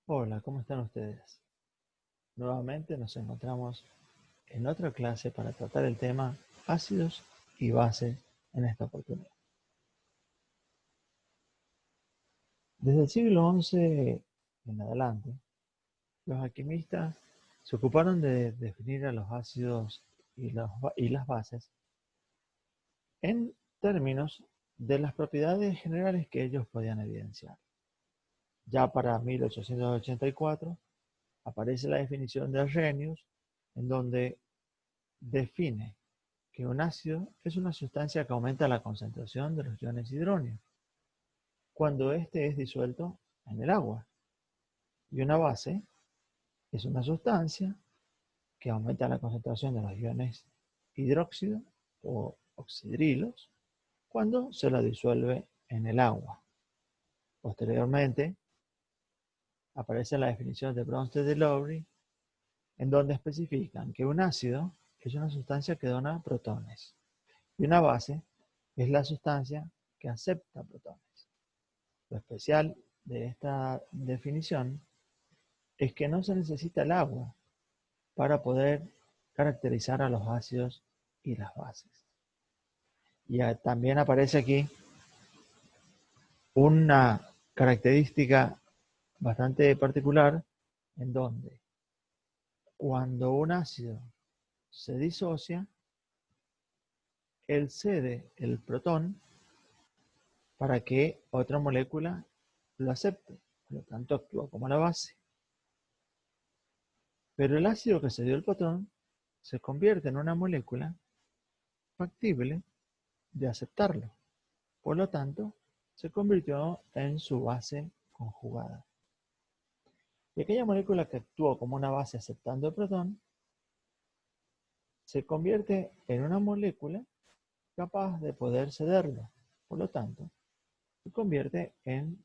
Hola, ¿cómo están ustedes? Nuevamente nos encontramos en otra clase para tratar el tema ácidos y bases en esta oportunidad. Desde el siglo XI en adelante, los alquimistas se ocuparon de definir a los ácidos y las bases en términos de las propiedades generales que ellos podían evidenciar. Ya para 1884 aparece la definición de Arrhenius, en donde define que un ácido es una sustancia que aumenta la concentración de los iones hidróneos cuando éste es disuelto en el agua. Y una base es una sustancia que aumenta la concentración de los iones hidróxido o oxidrilos cuando se la disuelve en el agua. Posteriormente aparece la definición de Bronsted y Lowry, en donde especifican que un ácido es una sustancia que dona protones y una base es la sustancia que acepta protones. Lo especial de esta definición es que no se necesita el agua para poder caracterizar a los ácidos y las bases. Y también aparece aquí una característica bastante particular en donde cuando un ácido se disocia, él cede el protón para que otra molécula lo acepte, por lo tanto actúa como la base. Pero el ácido que cedió el protón se convierte en una molécula factible de aceptarlo. Por lo tanto, se convirtió en su base conjugada. Y aquella molécula que actuó como una base aceptando el protón se convierte en una molécula capaz de poder cederlo. Por lo tanto, se convierte en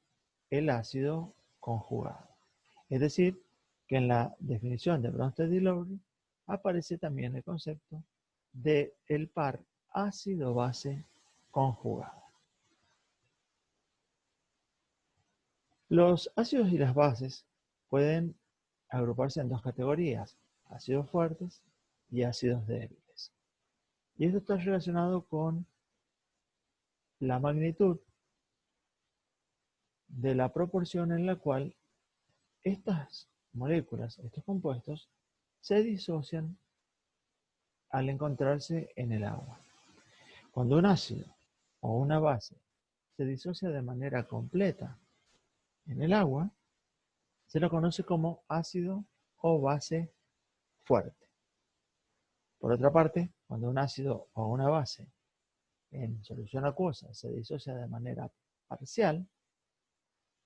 el ácido conjugado. Es decir, que en la definición de Bronsted y Lowry aparece también el concepto de el par ácido-base conjugado. Los ácidos y las bases pueden agruparse en dos categorías, ácidos fuertes y ácidos débiles. Y esto está relacionado con la magnitud de la proporción en la cual estas moléculas, estos compuestos, se disocian al encontrarse en el agua. Cuando un ácido o una base se disocia de manera completa en el agua, se lo conoce como ácido o base fuerte. Por otra parte, cuando un ácido o una base en solución acuosa se disocia de manera parcial,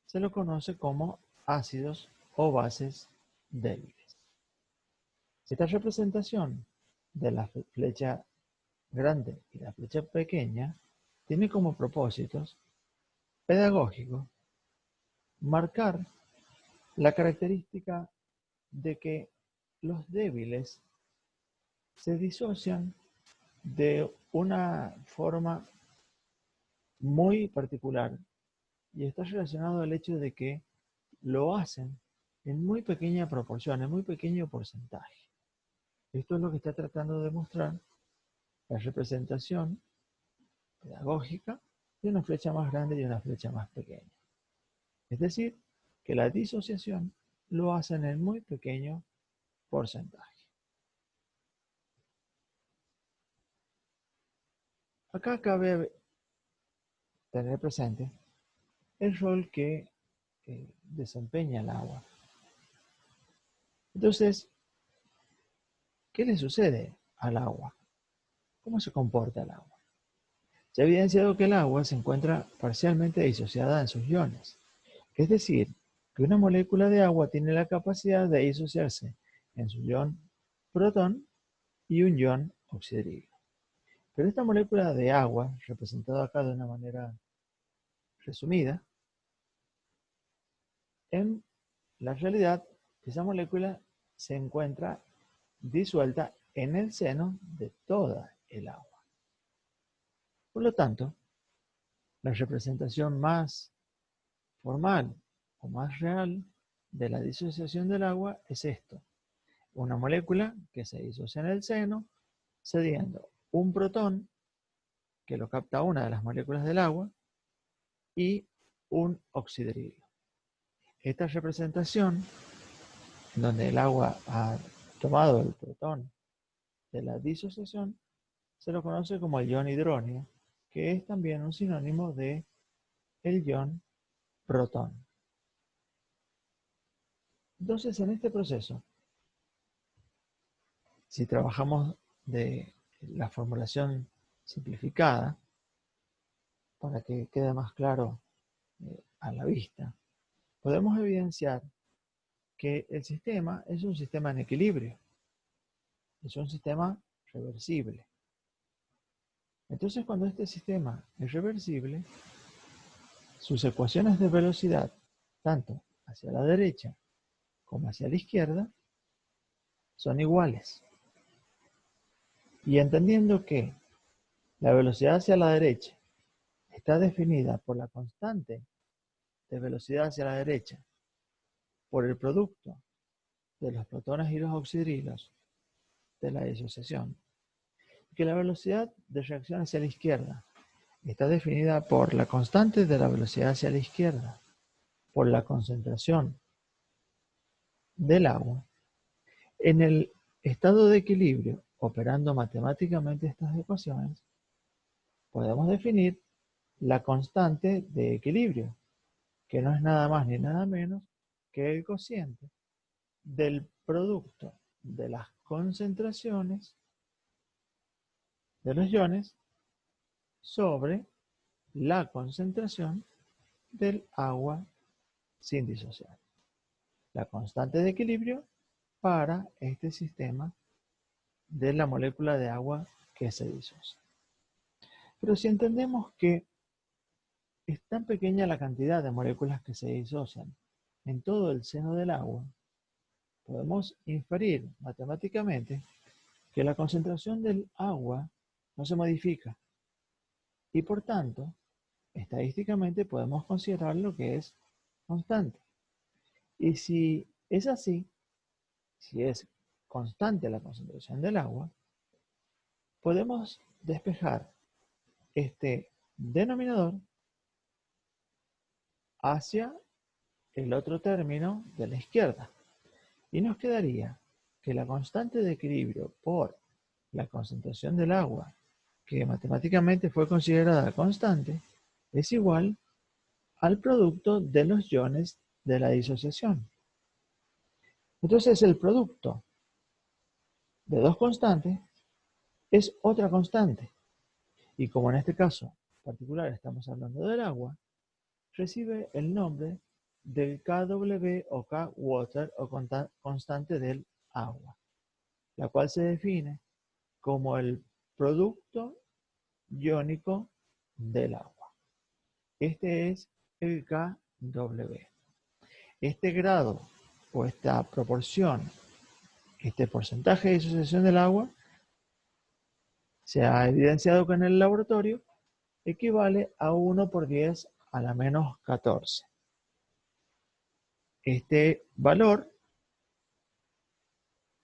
se lo conoce como ácidos o bases débiles. Esta representación de la flecha grande y la flecha pequeña tiene como propósitos pedagógicos marcar la característica de que los débiles se disocian de una forma muy particular y está relacionado al hecho de que lo hacen en muy pequeña proporción, en muy pequeño porcentaje. Esto es lo que está tratando de mostrar la representación pedagógica de una flecha más grande y una flecha más pequeña. Es decir, que la disociación lo hacen en muy pequeño porcentaje. Acá cabe tener presente el rol que desempeña el agua. Entonces, ¿qué le sucede al agua? ¿Cómo se comporta el agua? Se ha evidenciado que el agua se encuentra parcialmente disociada en sus iones. Es decir, que una molécula de agua tiene la capacidad de disociarse en su ion protón y un ion oxidrilo. Pero esta molécula de agua, representada acá de una manera resumida, en la realidad, esa molécula se encuentra disuelta en el seno de toda el agua. Por lo tanto, la representación más formal o más real de la disociación del agua es esto: una molécula que se disocia en el seno, cediendo un protón, que lo capta una de las moléculas del agua, y un oxidrilo. Esta representación, donde el agua ha tomado el protón de la disociación, se lo conoce como el ion hidróneo, que es también un sinónimo de el ion protón. Entonces, en este proceso, si trabajamos de la formulación simplificada, para que quede más claro a la vista, podemos evidenciar que el sistema es un sistema en equilibrio, es un sistema reversible. Entonces, cuando este sistema es reversible, sus ecuaciones de velocidad, tanto hacia la derecha como hacia la izquierda, son iguales. Y entendiendo que la velocidad hacia la derecha está definida por la constante de velocidad hacia la derecha por el producto de los protones y los oxidrilos de la disociación, y que la velocidad de reacción hacia la izquierda está definida por la constante de la velocidad hacia la izquierda por la concentración del agua, en el estado de equilibrio, operando matemáticamente estas ecuaciones, podemos definir la constante de equilibrio, que no es nada más ni nada menos que el cociente del producto de las concentraciones de los iones sobre la concentración del agua sin disociar. La constante de equilibrio para este sistema de la molécula de agua que se disocia. Pero si entendemos que es tan pequeña la cantidad de moléculas que se disocian en todo el seno del agua, podemos inferir matemáticamente que la concentración del agua no se modifica y por tanto, estadísticamente podemos considerar lo que es constante. Y si es así, si es constante la concentración del agua, podemos despejar este denominador hacia el otro término de la izquierda. Y nos quedaría que la constante de equilibrio por la concentración del agua, que matemáticamente fue considerada constante, es igual al producto de los iones de la disociación. Entonces el producto de dos constantes es otra constante. Y como en este caso particular estamos hablando del agua, recibe el nombre del KW o K-Water o constante del agua, la cual se define como el producto iónico del agua. Este es el KW. Este grado o esta proporción, este porcentaje de disociación del agua, se ha evidenciado que en el laboratorio equivale a 1 por 10 a la menos 14. Este valor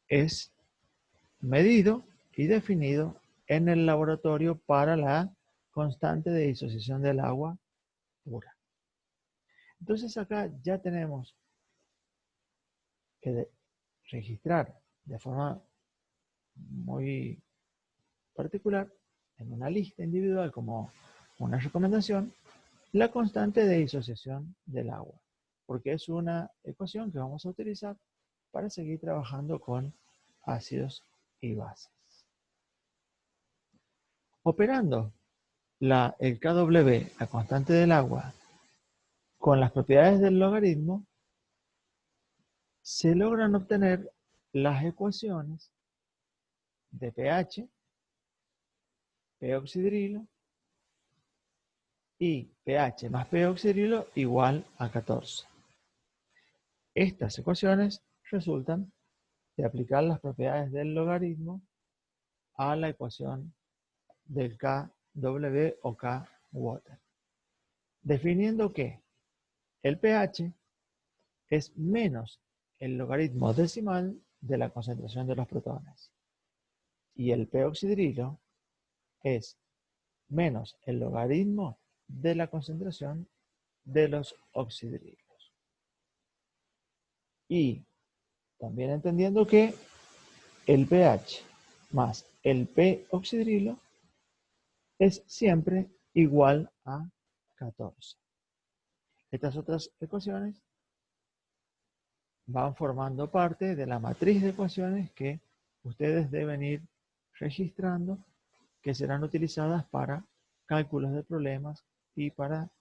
es medido y definido en el laboratorio para la constante de disociación del agua pura. Entonces acá ya tenemos que registrar de forma muy particular en una lista individual como una recomendación la constante de disociación del agua, porque es una ecuación que vamos a utilizar para seguir trabajando con ácidos y bases. Operando el KW, la constante del agua, con las propiedades del logaritmo, se logran obtener las ecuaciones de pH, P oxidrilo y pH más P oxidrilo igual a 14. Estas ecuaciones resultan de aplicar las propiedades del logaritmo a la ecuación del KW o K-Water, definiendo que el pH es menos el logaritmo decimal de la concentración de los protones. Y el p oxidrilo es menos el logaritmo de la concentración de los oxidrilos. Y también entendiendo que el pH más el p oxidrilo es siempre igual a 14. Estas otras ecuaciones van formando parte de la matriz de ecuaciones que ustedes deben ir registrando, que serán utilizadas para cálculos de problemas y para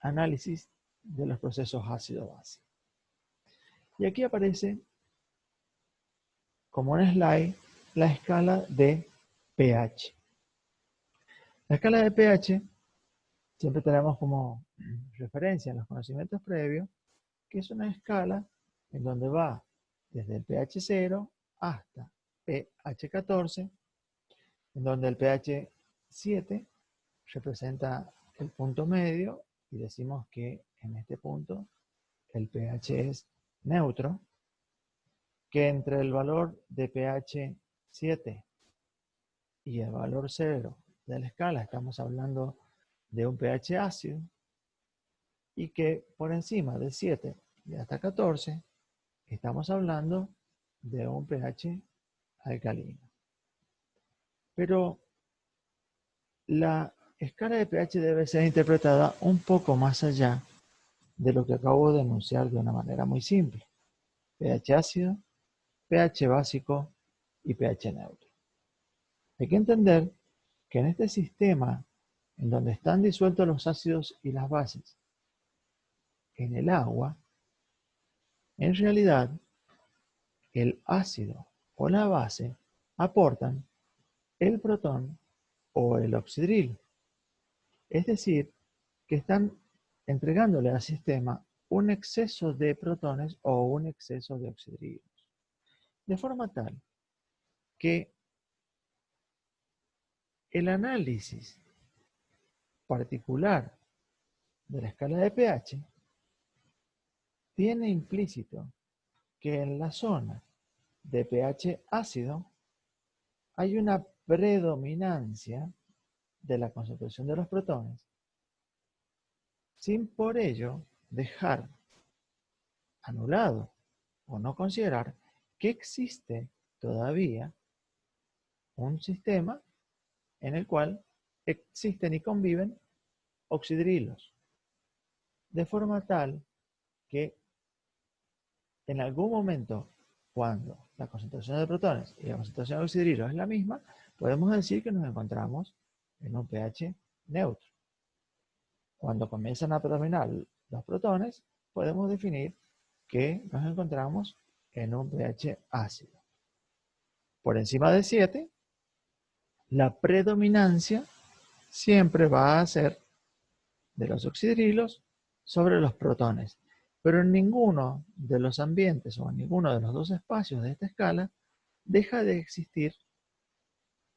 análisis de los procesos ácido-base. Y aquí aparece como un slide la escala de pH. La escala de pH siempre tenemos como referencia en los conocimientos previos que es una escala en donde va desde el pH 0 hasta pH 14, en donde el pH 7 representa el punto medio y decimos que en este punto el pH es neutro, que entre el valor de pH 7 y el valor 0 de la escala estamos hablando de un pH ácido y que por encima de 7 y hasta 14 estamos hablando de un pH alcalino. Pero la escala de pH debe ser interpretada un poco más allá de lo que acabo de enunciar de una manera muy simple. pH ácido, pH básico y pH neutro. Hay que entender que en este sistema, en donde están disueltos los ácidos y las bases en el agua, en realidad el ácido o la base aportan el protón o el oxidrilo. Es decir, que están entregándole al sistema un exceso de protones o un exceso de oxidrilos. De forma tal que el análisis particular de la escala de pH tiene implícito que en la zona de pH ácido hay una predominancia de la concentración de los protones, sin por ello dejar anulado o no considerar que existe todavía un sistema en el cual existen y conviven oxidrilos, de forma tal que en algún momento, cuando la concentración de protones y la concentración de oxidrilos es la misma, podemos decir que nos encontramos en un pH neutro. Cuando comienzan a predominar los protones, podemos definir que nos encontramos en un pH ácido. Por encima de 7, la predominancia siempre va a ser de los oxidrilos sobre los protones. Pero en ninguno de los ambientes o en ninguno de los dos espacios de esta escala deja de existir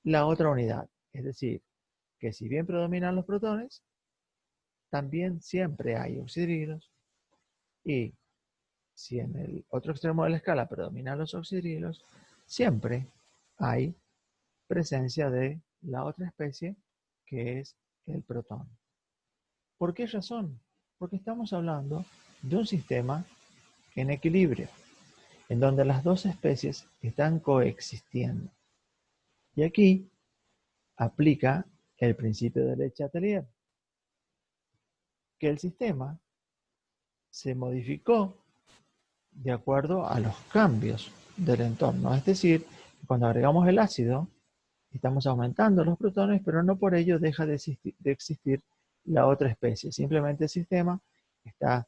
la otra unidad. Es decir, que si bien predominan los protones, también siempre hay oxidrilos. Y si en el otro extremo de la escala predominan los oxidrilos, siempre hay presencia de la otra especie que es el protón. ¿Por qué razón? Porque estamos hablando de un sistema en equilibrio, en donde las dos especies están coexistiendo. Y aquí aplica el principio de Le Chatelier, que el sistema se modificó de acuerdo a los cambios del entorno. Es decir, cuando agregamos el ácido, estamos aumentando los protones, pero no por ello deja de existir la otra especie. Simplemente el sistema está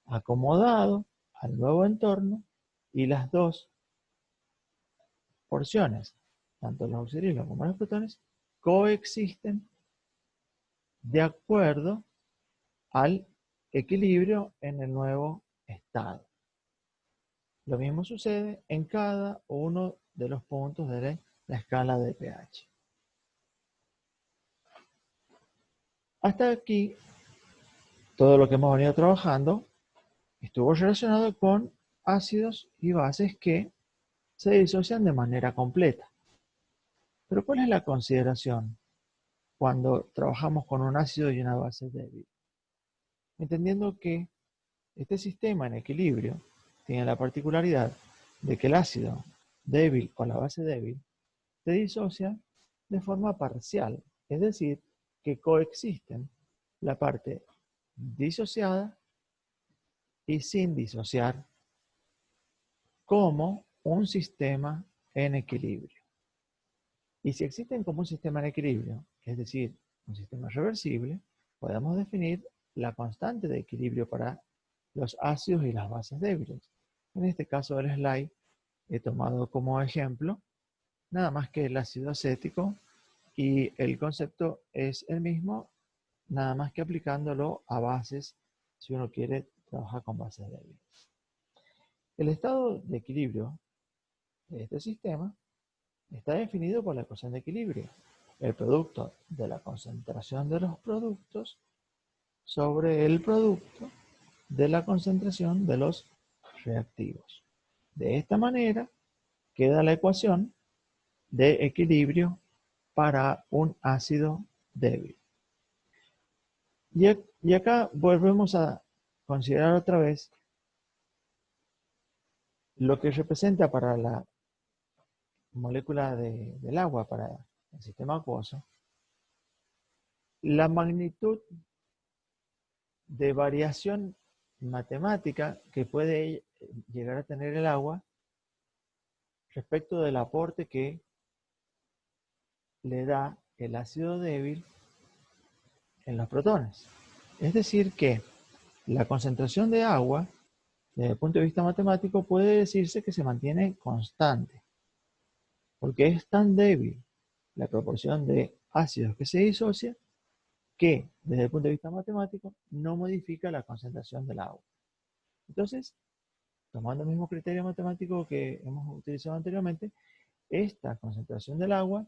acomodado al nuevo entorno y las dos porciones, tanto los oxidrilos como los protones, coexisten de acuerdo al equilibrio en el nuevo estado. Lo mismo sucede en cada uno de los puntos de la escala de pH. Hasta aquí, todo lo que hemos venido trabajando estuvo relacionado con ácidos y bases que se disocian de manera completa. Pero ¿cuál es la consideración cuando trabajamos con un ácido y una base débil? Entendiendo que este sistema en equilibrio tiene la particularidad de que el ácido débil o la base débil se disocia de forma parcial, es decir, que coexisten la parte disociada y sin disociar como un sistema en equilibrio. Y si existen como un sistema en equilibrio, es decir, un sistema reversible, podemos definir la constante de equilibrio para los ácidos y las bases débiles. En este caso del slide he tomado como ejemplo nada más que el ácido acético y el concepto es el mismo, nada más que aplicándolo a bases si uno quiere trabajar con bases débiles. El estado de equilibrio de este sistema está definido por la ecuación de equilibrio, el producto de la concentración de los productos sobre el producto de la concentración de los reactivos. De esta manera queda la ecuación de equilibrio para un ácido débil. Y acá volvemos a considerar otra vez lo que representa para la molécula del agua, para el sistema acuoso, la magnitud de variación matemática que puede llegar a tener el agua respecto del aporte que le da el ácido débil en los protones. Es decir que la concentración de agua, desde el punto de vista matemático, puede decirse que se mantiene constante, porque es tan débil la proporción de ácidos que se disocia que, desde el punto de vista matemático, no modifica la concentración del agua. Entonces, tomando el mismo criterio matemático que hemos utilizado anteriormente, esta concentración del agua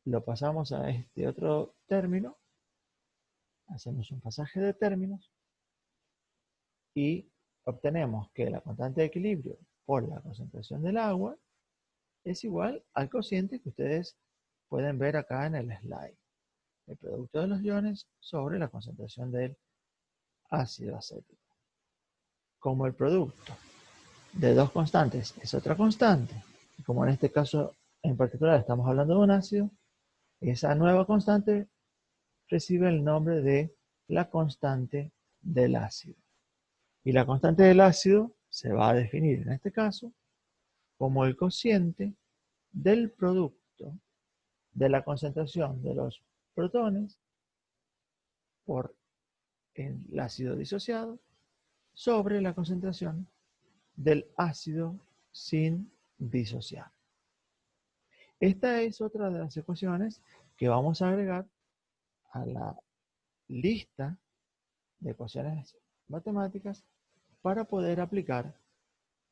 lo pasamos a este otro término, hacemos un pasaje de términos y obtenemos que la constante de equilibrio por la concentración del agua es igual al cociente que ustedes pueden ver acá en el slide. El producto de los iones sobre la concentración del ácido acético. Como el producto de dos constantes es otra constante, y como en este caso en particular estamos hablando de un ácido, esa nueva constante recibe el nombre de la constante del ácido. Y la constante del ácido se va a definir en este caso como el cociente del producto de la concentración de los protones por el ácido disociado sobre la concentración del ácido sin disociar. Esta es otra de las ecuaciones que vamos a agregar a la lista de ecuaciones matemáticas para poder aplicar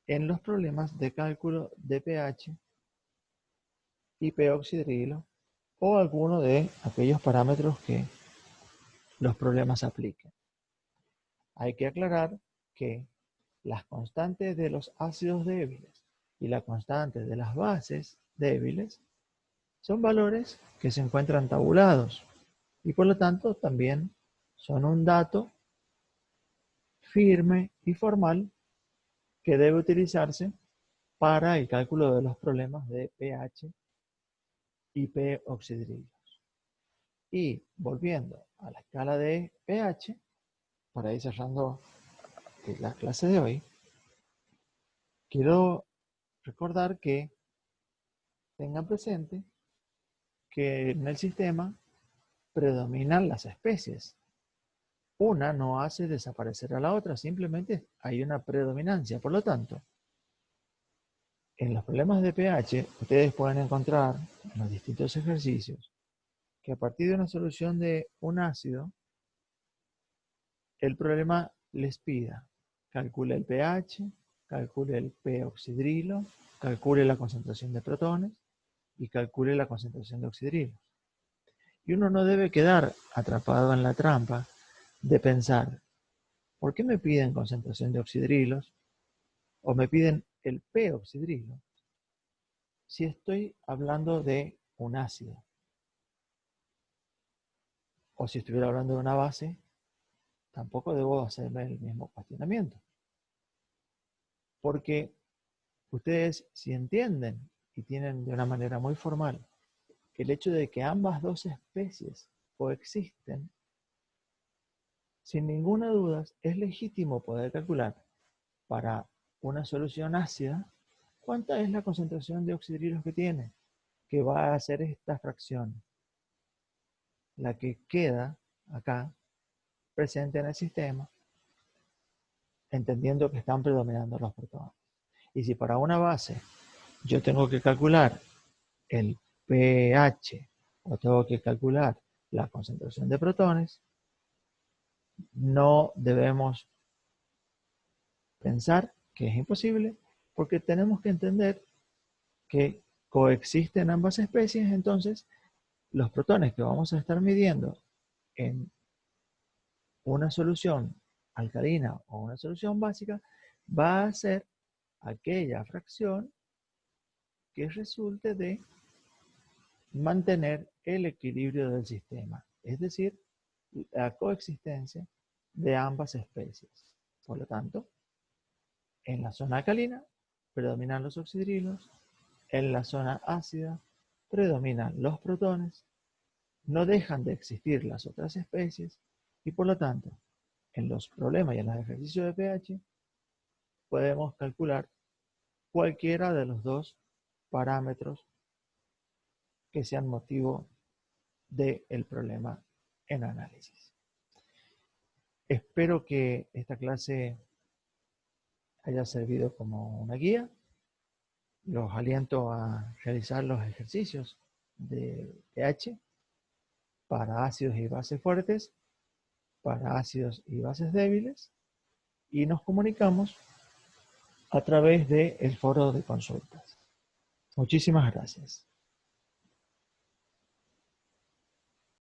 en los problemas de cálculo de pH y p-oxidrilo o alguno de aquellos parámetros que los problemas apliquen. Hay que aclarar que las constantes de los ácidos débiles y la constante de las bases débiles son valores que se encuentran tabulados y por lo tanto también son un dato firme y formal que debe utilizarse para el cálculo de los problemas de pH y p-oxidrilos. Y volviendo a la escala de pH, para ir cerrando la clase de hoy, quiero recordar que tengan presente que en el sistema predominan las especies. Una no hace desaparecer a la otra, simplemente hay una predominancia. Por lo tanto, en los problemas de pH, ustedes pueden encontrar en los distintos ejercicios que a partir de una solución de un ácido, el problema les pida calcule el pH, calcule el p-oxidrilo, calcule la concentración de protones y calcule la concentración de oxidrilos. Y uno no debe quedar atrapado en la trampa de pensar ¿Por qué me piden concentración de oxidrilos o me piden el p-oxidrilo si estoy hablando de un ácido? O si estuviera hablando de una base, tampoco debo hacerme el mismo cuestionamiento. Porque ustedes, si entienden y tienen de una manera muy formal que el hecho de que ambas dos especies coexisten, sin ninguna duda es legítimo poder calcular para una solución ácida cuánta es la concentración de oxidrilos que tiene, que va a hacer esta fracción, la que queda acá presente en el sistema, entendiendo que están predominando los protones. Y si para una base yo tengo que calcular el pH o tengo que calcular la concentración de protones, no debemos pensar que es imposible, porque tenemos que entender que coexisten ambas especies. Entonces los protones que vamos a estar midiendo en una solución alcalina o una solución básica va a ser aquella fracción que resulte de mantener el equilibrio del sistema, es decir, la coexistencia de ambas especies. Por lo tanto, en la zona alcalina predominan los oxidrilos, en la zona ácida predominan los protones, no dejan de existir las otras especies y por lo tanto, en los problemas y en los ejercicios de pH podemos calcular cualquiera de los dos parámetros que sean motivo del problema en análisis. Espero que esta clase haya servido como una guía. Los aliento a realizar los ejercicios de pH para ácidos y bases fuertes, para ácidos y bases débiles, y nos comunicamos a través del foro de consultas. Muchísimas gracias.